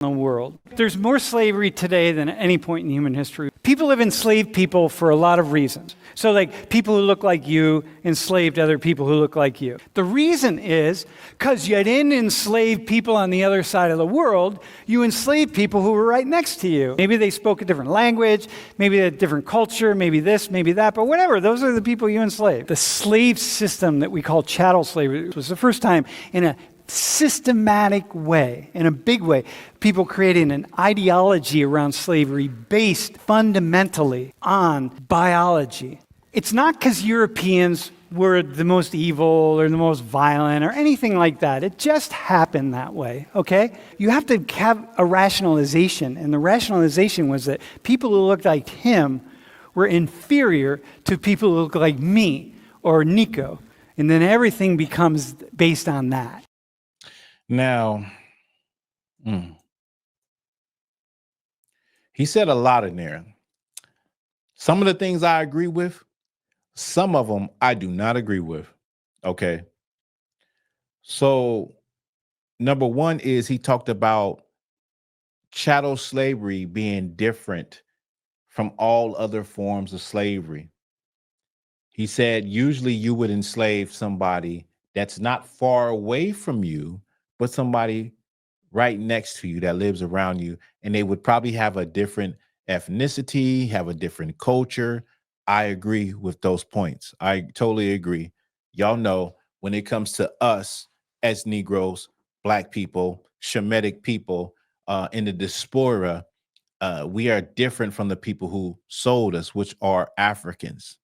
the world. There's more slavery today than at any point in human history. People have enslaved people for a lot of reasons. So like people who look like you enslaved other people who look like you. The reason is because you didn't enslave people on the other side of the world, you enslaved people who were right next to you. Maybe they spoke a different language, maybe a different culture, maybe this, maybe that, but whatever, those are the people you enslaved. The slave system that we call chattel slavery was the first time in a systematic way, in a big way, people creating an ideology around slavery based fundamentally on biology. It's not because Europeans were the most evil or the most violent or anything like that. It just happened that way, okay? You have to have a rationalization, and the rationalization was that people who looked like him were inferior to people who look like me or Nico, and then everything becomes based on that. Now, he said a lot in there. Some of the things I agree with, some of them I do not agree with. Okay. So, number one is he talked about chattel slavery being different from all other forms of slavery. He said usually you would enslave somebody that's not far away from you, but somebody right next to you that lives around you, and they would probably have a different ethnicity, have a different culture. I agree with those points. I totally agree. Y'all know when it comes to us as Negroes, Black people, Shemitic people, in the diaspora, we are different from the people who sold us, which are Africans.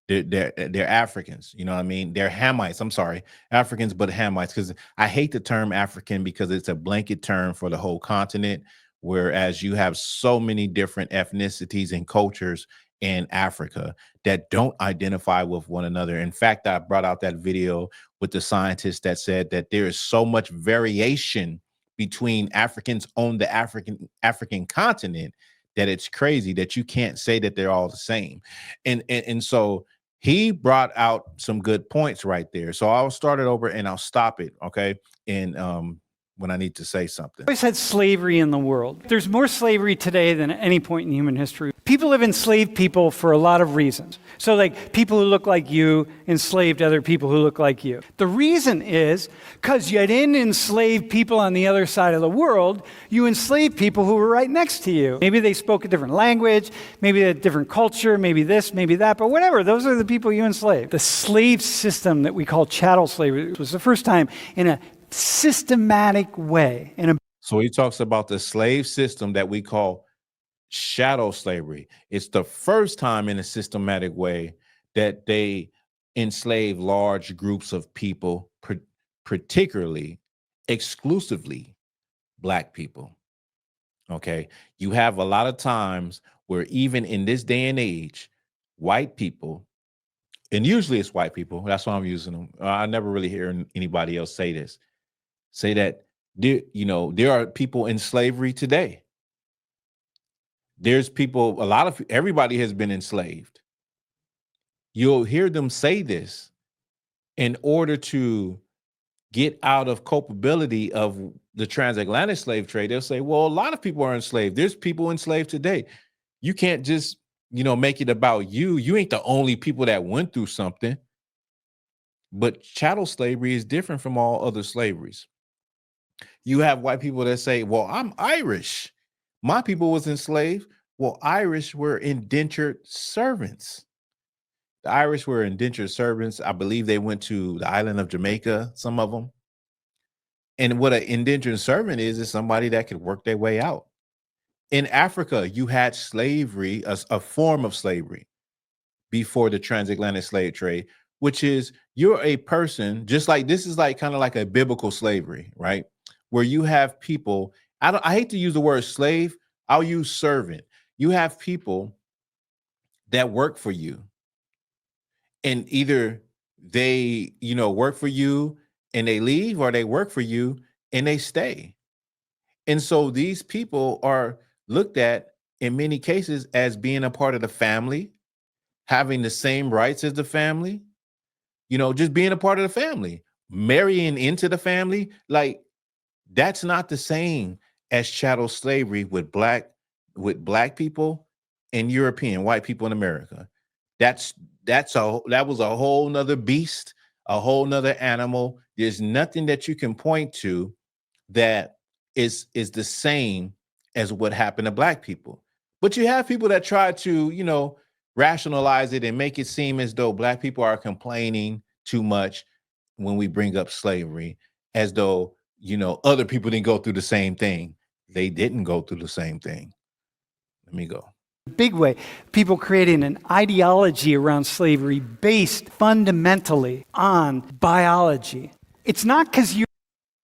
They're Africans, you know what I mean? They're Hamites. I'm sorry, Africans, but Hamites, because I hate the term African because it's a blanket term for the whole continent, whereas you have so many different ethnicities and cultures in Africa that don't identify with one another. In fact, I brought out that video with the scientist that said that there is so much variation between Africans on the African continent that it's crazy that you can't say that they're all the same. And so he brought out some good points right there. So I'll start it over and I'll stop it, okay? And when I need to say something. We always had slavery in the world. There's more slavery today than at any point in human history. People have enslaved people for a lot of reasons. So like people who look like you enslaved other people who look like you. The reason is because you didn't enslave people on the other side of the world, you enslaved people who were right next to you. Maybe they spoke a different language, maybe a different culture, maybe this, maybe that, but whatever, those are the people you enslaved. The slave system that we call chattel slavery was the first time in a systematic way. So he talks about the slave system that we call shadow slavery. It's the first time in a systematic way that they enslave large groups of people, particularly, exclusively Black people. Okay. You have a lot of times where even in this day and age, white people, and usually it's white people, that's why I'm using them. I never really hear anybody else say this. Say that there are people in slavery today. There's people, everybody has been enslaved. You'll hear them say this in order to get out of culpability of the transatlantic slave trade. They'll say, well, a lot of people are enslaved. There's people enslaved today. You can't just, make it about you. You ain't the only people that went through something. But chattel slavery is different from all other slaveries. You have white people that say, well, I'm Irish. My people was enslaved. Well, Irish were indentured servants. The Irish were indentured servants. I believe they went to the island of Jamaica, some of them. And what an indentured servant is somebody that could work their way out. In Africa, you had slavery, a form of slavery before the transatlantic slave trade, which is you're a person, just like this is like kind of like a biblical slavery, right? Where you have people, I hate to use the word slave, I'll use servant. You have people that work for you. And either they, work for you and they leave, or they work for you and they stay. And so these people are looked at in many cases as being a part of the family, having the same rights as the family, just being a part of the family, marrying into the family. Like, that's not the same as chattel slavery with black people and European white people in America. That's that was a whole nother beast, a whole nother animal. There's nothing that you can point to that is the same as what happened to black people. But you have people that try to, rationalize it and make it seem as though black people are complaining too much when we bring up slavery, as though, other people didn't go through the same thing. They didn't go through the same thing. Let me go. Big way. People creating an ideology around slavery based fundamentally on biology. It's not because you.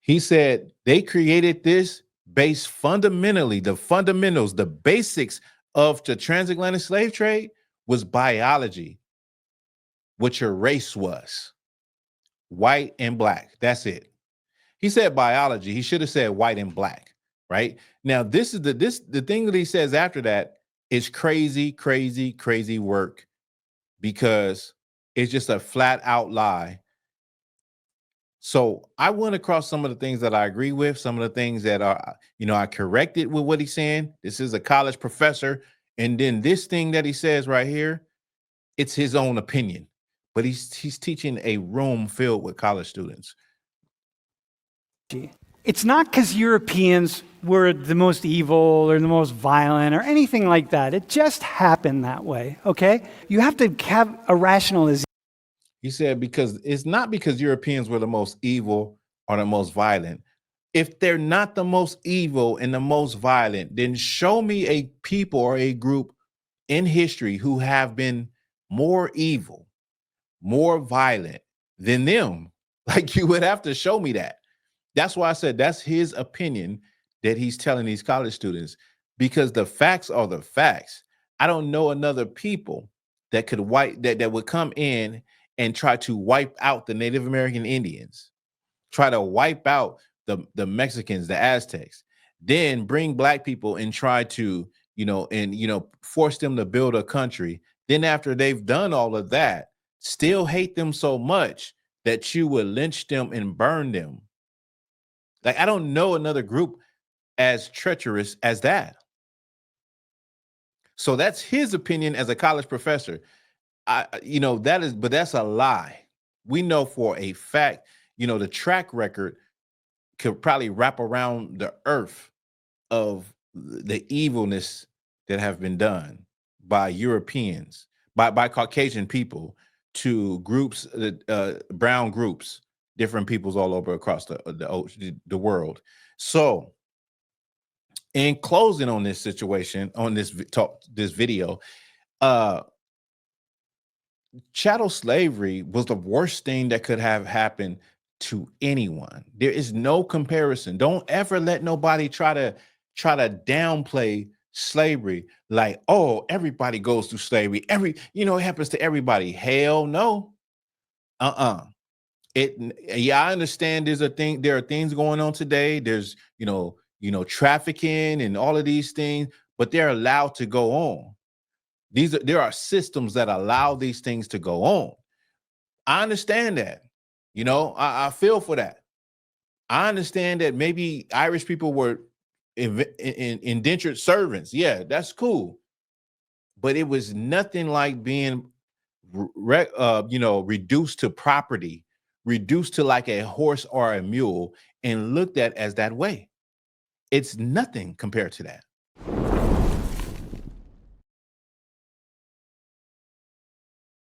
He said they created this based fundamentally, the fundamentals, the basics of the transatlantic slave trade was biology, what your race was, white and black. That's it. He said biology. He should have said white and black, right? Now, this is the thing that he says after that is crazy, crazy, crazy work, because it's just a flat out lie. So I went across some of the things that I agree with, some of the things that are, I corrected with what he's saying. This is a college professor. And then this thing that he says right here, it's his own opinion, but he's teaching a room filled with college students. It's not because Europeans were the most evil or the most violent or anything like that. It just happened that way, okay? You have to have a rationalization. He said, because it's not because Europeans were the most evil or the most violent. If they're not the most evil and the most violent, then show me a people or a group in history who have been more evil, more violent than them. Like, you would have to show me that. That's why I said that's his opinion that he's telling these college students, because the facts are the facts. I don't know another people that could that would come in and try to wipe out the Native American Indians, try to wipe out the Mexicans, the Aztecs, then bring black people and try to, force them to build a country. Then after they've done all of that, still hate them so much that you would lynch them and burn them. Like, I don't know another group as treacherous as that. So that's his opinion as a college professor. But that's a lie. We know for a fact, the track record could probably wrap around the earth of the evilness that have been done by Europeans, by Caucasian people, to groups, brown groups, different peoples all over across the world. So, in closing on this situation, on this video, chattel slavery was the worst thing that could have happened to anyone. There is no comparison. Don't ever let nobody try to downplay slavery like, oh, everybody goes through slavery. It happens to everybody. Hell no. I understand there are things going on today. There's, trafficking and all of these things, but they're allowed to go on. There are systems that allow these things to go on. I understand that. I feel for that. I understand that maybe Irish people were indentured servants. Yeah, that's cool. But it was nothing like being, reduced to property, reduced to like a horse or a mule, and looked at as that way. It's nothing compared to that.